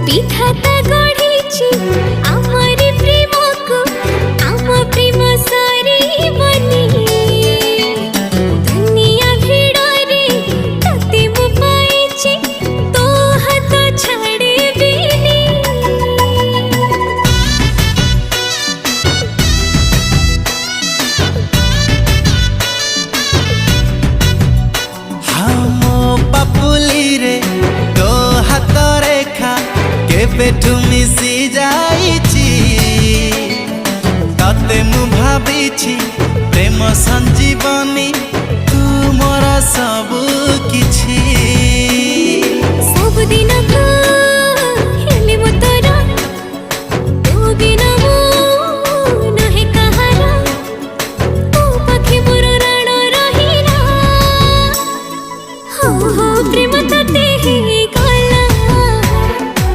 विधाता गढ़ी आमरी प्रेम को आम प्रेम सारी बनी दुनिया भिड़े तते मु पाइछि तो हाथ छाड़े बिनी। हाँ मो पापुली रे तो हाथ रेखा केबेठु मिसी जाइछि तते मु भाबिछि प्रेम संजीवनी तू मोर सब किछि सब दिन